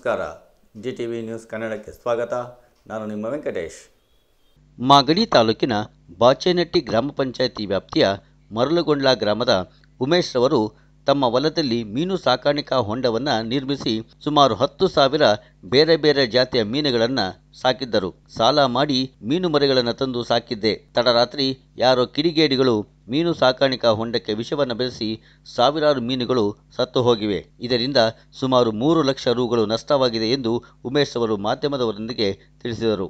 ನಮಸ್ಕಾರ. GTV news ಕನ್ನಡಕ್ಕೆ ಸ್ವಾಗತ. ನಾನು ನಿಮ್ಮ ವೆಂಕಟೇಶ್. ಮಾಗಡಿ ತಾಲೂಕಿನ ಬಾಚೇನಟ್ಟಿ ಗ್ರಾಮ ಪಂಚಾಯಿತಿ ವ್ಯಾಪ್ತಿಯ ಮರಳುಗೊಂಡ್ಲ ಗ್ರಾಮದ ಉಮೇಶ್ ರವರು ತಮ್ಮ ಹೊಲದಲ್ಲಿ ಮೀನು ಸಾಕಾಣಿಕಾ ಹೊಂಡವನ್ನು ನಿರ್ಮಿಸಿ ಸುಮಾರು 10,000 ಬೇರೆ ಬೇರೆ ಜಾತಿಯ ಮೀನುಗಳನ್ನು ಸಾಕಿದ್ದರು. ಸಾಲ ಮಾಡಿ ಮೀನು ಮರಿಗಳನ್ನು ತಂದು ಸಾಕಿದ್ದೆ. ತಡರಾತ್ರಿ ಯಾರೋ ಕಿಡಿಗೇಡಿಗಳು ಮೀನು ಸಾಕಾಣಿಕಾ ಹೊಂಡಕ್ಕೆ ವಿಷವನ್ನು ಬೆರೆಸಿ ಸಾವಿರಾರು ಮೀನುಗಳು ಸತ್ತು ಹೋಗಿವೆ. ಇದರಿಂದ ಸುಮಾರು 3 ಲಕ್ಷ ರುಗಳು ನಷ್ಟವಾಗಿದೆ ಎಂದು ಉಮೇಶ್ ಅವರು ಮಾಧ್ಯಮದವರೊಂದಿಗೆ ತಿಳಿಸಿದರು.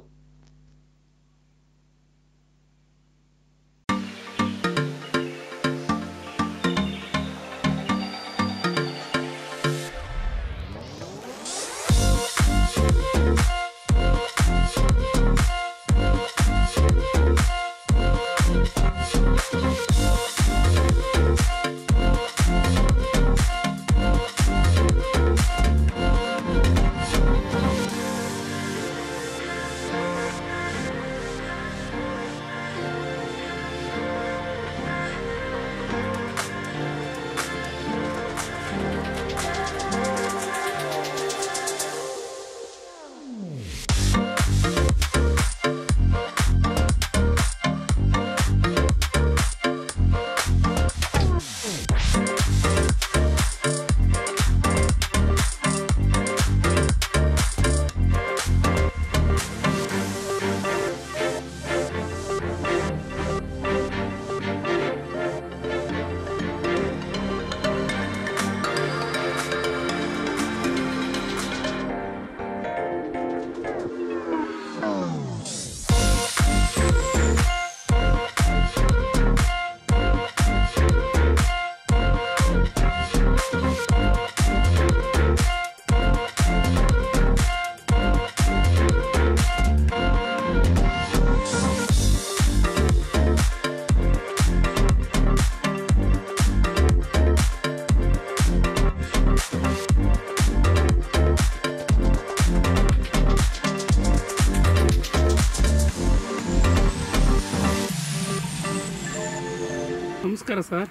ನಮಸ್ಕಾರ ಸರ್.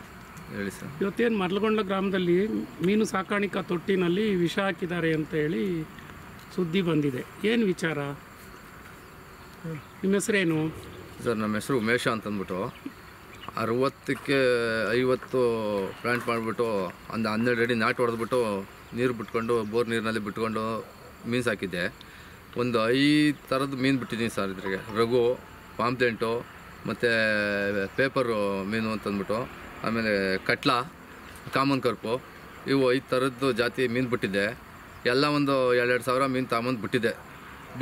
ಹೇಳಿ ಸರ್. ಇವತ್ತೇನು ಮರಳುಗೊಂಡ ಗ್ರಾಮದಲ್ಲಿ ಮೀನು ಸಾಕಾಣಿಕಾ ತೊಟ್ಟಿನಲ್ಲಿ ವಿಷ ಹಾಕಿದ್ದಾರೆ ಅಂತ ಹೇಳಿ ಸುದ್ದಿ ಬಂದಿದೆ. ಏನು ವಿಚಾರ? ನಿಮ್ಮ ಹೆಸರೇನು? ಸರ್ ನಮ್ಮ ಹೆಸರು ಉಮೇಶ ಅಂತಂದ್ಬಿಟ್ಟು 60ಕ್ಕೆ 50 ಪ್ಲಾಂಟ್ ಮಾಡಿಬಿಟ್ಟು ಒಂದು 12 ಅಡಿ ನಾಟು ಹೊಡೆದ್ಬಿಟ್ಟು ನೀರು ಬಿಟ್ಕೊಂಡು ಬೋರ್ ನೀರಿನಲ್ಲಿ ಬಿಟ್ಕೊಂಡು ಮೀನು ಸಾಕಿದ್ದೆ. ಒಂದು 5 ಥರದ್ದು ಮೀನು ಬಿಟ್ಟಿದ್ದೀನಿ ಸರ್. ಇದ್ರಿಗೆ ರಘು, ಪಾಂಪ್ಲೆಂಟು ಮತ್ತು ಪೇಪರು ಮೀನು ಅಂತಂದ್ಬಿಟ್ಟು, ಆಮೇಲೆ ಕಟ್ಲ, ಕಾಮನ್ ಕರ್ಪು, ಇವು 5 ಥರದ್ದು ಜಾತಿ ಮೀನು ಬಿಟ್ಟಿದ್ದೆ. ಎಲ್ಲ ಒಂದು 2-2 ಸಾವಿರ ಮೀನು ತಗೊಂಬಂದು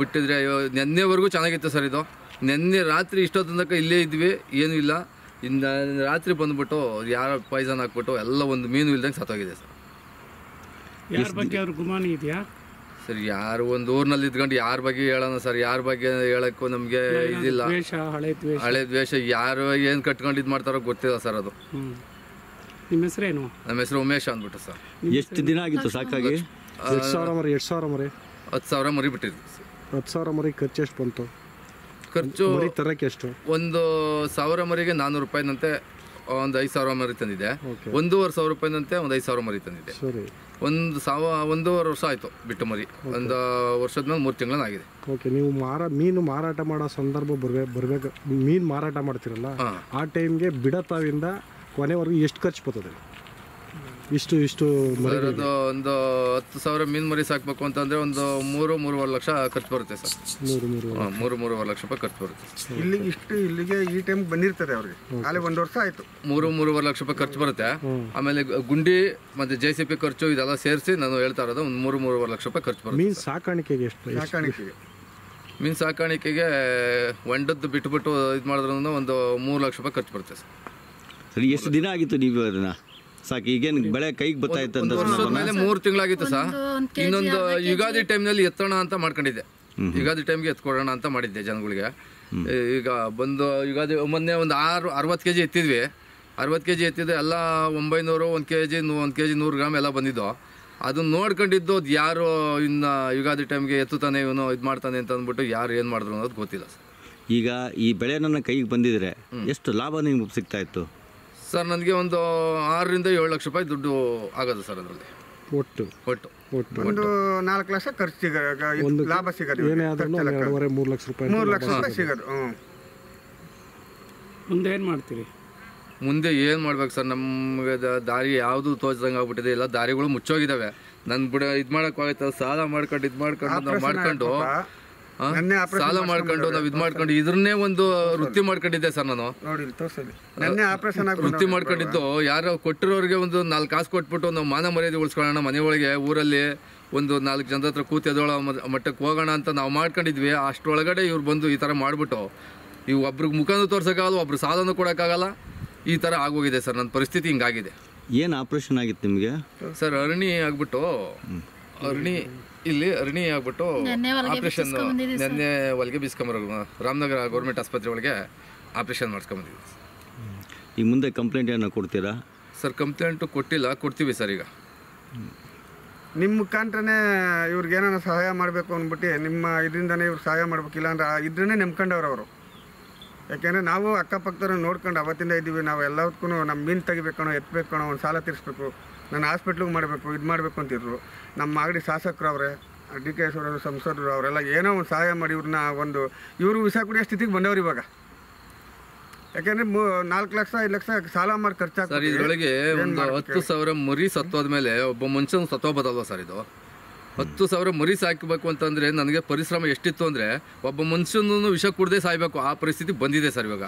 ಬಿಟ್ಟಿದ್ರೆ ನೆನ್ನೆವರೆಗೂ ಚೆನ್ನಾಗಿತ್ತು ಸರ್. ಇದು ನೆನ್ನೆ ರಾತ್ರಿ ಇಷ್ಟೊತ್ತು ತನಕ ಇಲ್ಲೇ ಇದ್ವಿ, ಏನೂ ಇಲ್ಲ. ಇನ್ನು ರಾತ್ರಿ ಬಂದುಬಿಟ್ಟು ಯಾರೋ ಪಾಯ್ಸನ್ ಹಾಕ್ಬಿಟ್ಟು ಎಲ್ಲ ಒಂದು ಮೀನು ಇಲ್ದಂಗೆ ಸತ್ತೋಗಿದೆ ಸರ್. ಯಾರ ಬಗ್ಗೆ ಅವ್ರ ಗುಮಾನಿ ಇದೆಯಾ ಸರ್? ಯಾರು ಒಂದು ಊರಿನಲ್ಲಿ ಇದ್ಕೊಂಡು ಯಾರ ಬಗ್ಗೆ ಹೇಳೋಣ ಸರ್? ಯಾರ ಬಗ್ಗೆ ಹೇಳೋಕ್ಕೂ ನಮಗೆ ಇದಿಲ್ಲ. ಹಳೆ ದ್ವೇಷ ಯಾರು ಏನು ಕಟ್ಕೊಂಡು ಇದು ಮಾಡ್ತಾರೋ ಗೊತ್ತಿಲ್ಲ ಸರ್. ಅದು ನಿಮ್ಮ ಹೆಸರೇನು? ನಮ್ಮ ಹೆಸರು ಉಮೇಶ್ ಅಂದ್ಬಿಟ್ಟು ಸರ್. ಎಷ್ಟು ದಿನ ಆಗಿತ್ತು ಸಾಕಾಗಿ? 10,000 ಮರಿ ಬಿಟ್ಟಿದ್ವಿ. 10,000 ಮರಿ ಖರ್ಚು ಎಷ್ಟು ಬಂತು? ಖರ್ಚು ತರಕ್ಕೆ ಎಷ್ಟು? 1,000 ಮರಿಗೆ 400 ರೂಪಾಯಿನಂತೆ ಒಂದು 5,000 ಮರಿ ತಂದಿದ್ದೆ. 1,500 ರೂಪಾಯಿನಂತೆ ಒಂದು 5,000 ಮರಿ ತಂದಿದ್ದೆ. ಒಂದೂವರೆ ವರ್ಷ ಆಯಿತು ಬಿಟ್ಟು ಮರಿ. ಒಂದು ವರ್ಷದ ಮೇಲೆ 3 ತಿಂಗಳಾಗಿದೆ. ಓಕೆ. ನೀವು ಮೀನು ಮಾರಾಟ ಮಾಡೋ ಸಂದರ್ಭ ಬರ್ಬೇಕು. ಮೀನು ಮಾರಾಟ ಮಾಡ್ತಿರಲ್ಲ, ಆ ಟೈಮ್ಗೆ ಬಿಡತಾವಿಂದ ಕೊನೆವರೆಗೂ ಎಷ್ಟು ಖರ್ಚು ಬರ್ತದೆ? ಇಷ್ಟು ಅದು ಒಂದು 10,000 ಮೀನು ಮರಿ ಸಾಕಬೇಕು ಅಂತಂದರೆ ಒಂದು 3-3.5 ಲಕ್ಷ ಖರ್ಚು ಬರುತ್ತೆ ಸರ್. 3-3.5 ಲಕ್ಷ ರೂಪಾಯಿ ಖರ್ಚು ಬರುತ್ತೆ. ಇಲ್ಲಿಗೆ ಈ ಟೈಮ್ ಬಂದಿರ್ತದೆ ಅವ್ರಿಗೆ. ಅಲ್ಲಿ 1 ವರ್ಷ ಆಯಿತು. 3-3.5 ಲಕ್ಷ ರೂಪಾಯಿ ಖರ್ಚು ಬರುತ್ತೆ. ಆಮೇಲೆ ಗುಂಡಿ ಮತ್ತು JCP ಖರ್ಚು ಇದೆಲ್ಲ ಸೇರಿಸಿ ನಾನು ಹೇಳ್ತಾ ಇರೋದು ಒಂದು 3-3.5 ಲಕ್ಷ ರೂಪಾಯಿ ಖರ್ಚು ಬರುತ್ತೆ. ಮೀನು ಸಾಕಾಣಿಕೆಗೆ ಎಷ್ಟು? ಮೀನು ಸಾಕಾಣಿಕೆಗೆ ಹೊಂಡದ್ದು ಬಿಟ್ಬಿಟ್ಟು ಇದು ಮಾಡಿದ್ರೂ ಒಂದು 3 ಲಕ್ಷ ರೂಪಾಯಿ ಖರ್ಚು ಬರುತ್ತೆ ಸರ್. ಎಷ್ಟು ದಿನ ಆಗಿತ್ತು ನೀವು ಅದನ್ನ ಸಾಕಿ? ಈಗೇನು ಬೆಳೆ ಕೈಗೆ ಬರ್ತಾಯಿತ್ತು ಅಂತ? ಮೇಲೆ 3 ತಿಂಗಳಾಗಿತ್ತು ಸರ್. ಇನ್ನೊಂದು ಯುಗಾದಿ ಟೈಮ್ನಲ್ಲಿ ಎತ್ತೋಣ ಅಂತ ಮಾಡ್ಕೊಂಡಿದ್ದೆ. ಯುಗಾದಿ ಟೈಮ್ಗೆ ಎತ್ಕೊಡೋಣ ಅಂತ ಮಾಡಿದ್ದೆ ಜನಗಳಿಗೆ. ಈಗ ಬಂದು ಯುಗಾದಿ ಮೊನ್ನೆ ಒಂದು 60 kg ಎತ್ತಿದ್ವಿ. 60 kg ಎತ್ತಿದ್ದು ಎಲ್ಲ 900, 1 kg 100 ಗ್ರಾಮ್ ಎಲ್ಲ ಬಂದಿದ್ದು. ಅದನ್ನ ನೋಡ್ಕೊಂಡಿದ್ದು ಅದು ಯಾರು ಇನ್ನು ಯುಗಾದಿ ಟೈಮ್ಗೆ ಎತ್ತುತ್ತಾನೆ ಇವನು ಇದು ಮಾಡ್ತಾನೆ ಅಂತ ಅಂದ್ಬಿಟ್ಟು ಯಾರು ಏನು ಮಾಡಿದ್ರು ಅನ್ನೋದು ಗೊತ್ತಿಲ್ಲ ಸರ್. ಈಗ ಈ ಬೆಳೆ ನನ್ನ ಕೈಗೆ ಬಂದಿದ್ರೆ ಎಷ್ಟು ಲಾಭ ನಿಮ್ಗೆ ಸಿಗ್ತಾ ಇತ್ತು ಸರ್? ನನಗೆ ಒಂದು 6 ರಿಂದ 7 ಲಕ್ಷ ರೂಪಾಯಿ ದುಡ್ಡು ಆಗೋದು ಸರ್ ಅದರಲ್ಲಿ. ಒಟ್ಟು ಒಟ್ಟು ಒಂದು 4 ಲಕ್ಷ ಖರ್ಚು ಲಾಭ ಸಿಗೋದು. ಏನೇ ಆದ್ರೂ 2.5-3 ಲಕ್ಷ ರೂಪಾಯಿ 3 ಲಕ್ಷ ರೂಪಾಯಿ ಸಿಗೋದು. ಮುಂದೆ ಏನು ಮಾಡ್ತೀರಿ? ಮುಂದೆ ಏನು ಮಾಡ್ಬೇಕು ಸರ್, ನಮಗೆ ದಾರಿ ಯಾವುದು ತೋಚದಂಗೆ ಆಗ್ಬಿಟ್ಟಿದೆ. ಎಲ್ಲ ದಾರಿಗಳು ಮುಚ್ಚೋಗಿದ್ದಾವೆ. ನನ್ನ ಇದು ಮಾಡೋಕ್ಕಾಗತ್ತೆ, ಸಾಲ ಮಾಡ್ಕೊಂಡು ನಾವು ಮಾಡ್ಕೊಂಡು ಸಾಲ ಮಾಡ್ಕೊಂಡು ನಾವು ಇದು ಮಾಡ್ಕೊಂಡು ಇದ್ರನ್ನೇ ಒಂದು ವೃತ್ತಿ ಮಾಡ್ಕೊಂಡಿದ್ದೆ ಸರ್. ನಾನು ನೋಡಿ ತೋರಿಸಲಿ, ನೆನ್ನೆ ಆಪರೇಷನ್ ವೃತ್ತಿ ಮಾಡ್ಕೊಂಡಿದ್ದು ಯಾರೋ ಕೊಟ್ಟಿರೋರಿಗೆ ಒಂದು 4 ಕಾಸು ಕೊಟ್ಬಿಟ್ಟು ನಾವು ಮಾನ ಮರ್ಯಾದೆ ಉಳಿಸ್ಕೊಳ್ಳೋಣ, ಮನೆಯೊಳಗೆ ಊರಲ್ಲಿ ಒಂದು 4 ಜನದ ಹತ್ರ ಕೂತು ಎದೋಳೋ ಮಟ್ಟಕ್ಕೆ ಹೋಗೋಣ ಅಂತ ನಾವು ಮಾಡ್ಕೊಂಡಿದ್ವಿ. ಅಷ್ಟರೊಳಗಡೆ ಇವ್ರು ಬಂದು ಈ ಥರ ಮಾಡಿಬಿಟ್ಟು ಇವು ಒಬ್ರಿಗೆ ಮುಖನೂ ತೋರ್ಸೋಕ್ಕಾಗಲ್ಲ, ಒಬ್ರು ಸಾಲನೂ ಕೊಡೋಕ್ಕಾಗಲ್ಲ. ಈ ಥರ ಆಗೋಗಿದೆ ಸರ್, ನನ್ನ ಪರಿಸ್ಥಿತಿ ಹಿಂಗಾಗಿದೆ. ಏನು ಆಪ್ರೇಷನ್ ಆಗಿತ್ತು ನಿಮಗೆ? ಸರ್ ಅರಣಿ ಆಗ್ಬಿಟ್ಟು ಅರಣಿ ಆಗ್ಬಿಟ್ಟು ಆಪ್ರೇಷನ್ ನೆನ್ನೆ ಹೊಲಿಗೆ ಬೀಸ್ಕೊಂಬರೋ ರಾಮನಗರ ಗೌರ್ಮೆಂಟ್ ಆಸ್ಪತ್ರೆ ಒಳಗೆ ಆಪ್ರೇಷನ್ ಮಾಡಿಸ್ಕೊಂಬಂದಿದ್ವಿ. ಈಗ ಮುಂದೆ ಕಂಪ್ಲೇಂಟ್ ಏನೋ ಕೊಡ್ತೀರಾ ಸರ್? ಕಂಪ್ಲೇಂಟು ಕೊಟ್ಟಿಲ್ಲ, ಕೊಡ್ತೀವಿ ಸರ್. ಈಗ ನಿಮ್ಮ ಮುಖಾಂತರನೇ ಇವ್ರಿಗೆ ಏನಾರ ಸಹಾಯ ಮಾಡಬೇಕು ಅಂದ್ಬಿಟ್ಟು ನಿಮ್ಮ ಇದರಿಂದನೇ ಇವ್ರು ಸಹಾಯ ಮಾಡ್ಬೇಕಿಲ್ಲ ಅಂದ್ರೆ ಇದ್ರನ್ನೇ ನೆಮ್ಕೊಂಡವ್ರು ಅವರು. ಯಾಕೆಂದರೆ ನಾವು ಅಕ್ಕಪಕ್ಕದವ್ರು ನೋಡ್ಕೊಂಡು ಅವತ್ತಿಂದ ಇದ್ದೀವಿ. ನಾವು ಎಲ್ಲದಕ್ಕೂ ನಮ್ಮ ಮೀನು ತೆಗಿಬೇಕಣೋ, ಎತ್ತಬೇಕಣೋ, ಒಂದು ಸಾಲ ತೀರಿಸ್ಬೇಕು, ನಾನು ಹಾಸ್ಪಿಟ್ಲಿಗೆ ಮಾಡಬೇಕು, ಇದು ಮಾಡಬೇಕು ಅಂತಿದ್ರು. ನಮ್ಮ ಮಾಗಡಿ ಶಾಸಕರು ಅವರೇ, DK ಅವರು, ಸಂಸದರು ಅವರೆಲ್ಲ ಏನೋ ಒಂದು ಸಹಾಯ ಮಾಡಿ ಇವ್ರನ್ನ ಇವರು ವಿಷ ಕುಡಿಯೋ ಸ್ಥಿತಿಗೆ ಬಂದವ್ರು ಇವಾಗ. ಯಾಕೆಂದರೆ 4 ಲಕ್ಷ 5 ಲಕ್ಷ ಸಾಲ ಮಾಡಿ ಖರ್ಚಾಗ್ತದೆ ಸರ್. ಇದರೊಳಗೆ ಒಂದು 10,000 ಮರಿ ಸತ್ತೋದ್ಮೇಲೆ ಒಬ್ಬ ಮನುಷ್ಯನ ಸತ್ತೋಗ್ಬೋದಲ್ವ ಸರ್? ಇದು 10,000 ಮರಿ ಸಾಕಬೇಕು ಅಂತಂದರೆ ನನಗೆ ಪರಿಶ್ರಮ ಎಷ್ಟಿತ್ತು ಅಂದರೆ ಒಬ್ಬ ಮನುಷ್ಯನೂ ವಿಷ ಕುಡ್ದೇ ಸಾಯ್ಬೇಕು, ಆ ಪರಿಸ್ಥಿತಿ ಬಂದಿದೆ ಸರ್ ಇವಾಗ.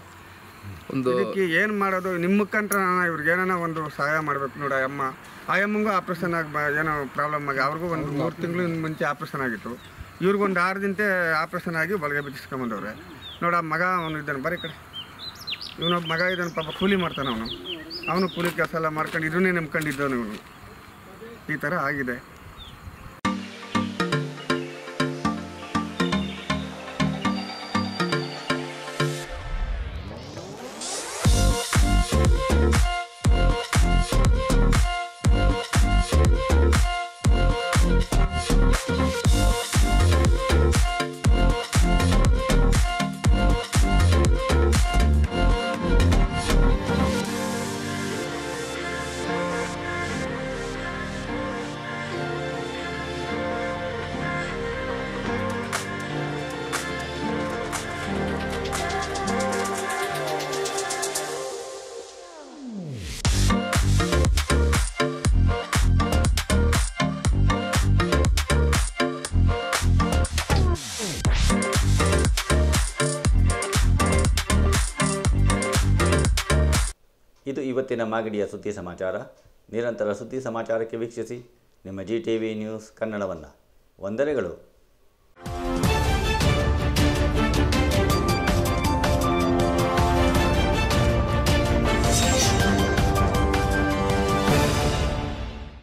ಒಂದು ಏನು ಮಾಡೋದು? ನಿಮ್ಮ ಮುಖಾಂತರ ಇವ್ರಿಗೆ ಏನಾನ ಒಂದು ಸಹಾಯ ಮಾಡಬೇಕು ನೋಡಿ. ಅಮ್ಮಂಗೂ ಆಪ್ರೇಷನ್ ಏನೋ ಪ್ರಾಬ್ಲಮ್ ಆಗಿ ಅವ್ರಿಗೂ ಒಂದು 3 ತಿಂಗಳು ಮುಂಚೆ ಆಪ್ರೇಷನ್ ಆಗಿತ್ತು. ಇವ್ರಿಗೊಂದು 6 ದಿನಕ್ಕೆ ಆಪ್ರೇಷನ್ ಆಗಿ ಹೊಲಿಗೆ ಬಿಚ್ಚಿಸ್ಕೊಂಬಂದವ್ರೆ ನೋಡಿ. ಆ ಮಗ ಅವನು ಇದ್ದಾನೆ, ಬರೀ ಕಡೆ ಇವನೊಬ್ಬ ಮಗ ಇದ್ದಾನೆ, ಪಾಪ ಕೂಲಿ ಮಾಡ್ತಾನೆ. ಅವನು ಕೂಲಿ ಕೆಲಸ ಎಲ್ಲ ಮಾಡ್ಕೊಂಡು ಇದನ್ನೇ ನಂಬ್ಕೊಂಡಿದ್ದವನು. ಇವನು ಈ ಥರ ಆಗಿದೆ. ಇದು ಇವತ್ತಿನ ಮಾಗಡಿಯ ಸುದ್ದಿ ಸಮಾಚಾರ. ನಿರಂತರ ಸುದ್ದಿ ಸಮಾಚಾರಕ್ಕೆ ವೀಕ್ಷಿಸಿ ನಿಮ್ಮ GTV ನ್ಯೂಸ್ ಕನ್ನಡವನ್ನು. ವಂದನೆಗಳು.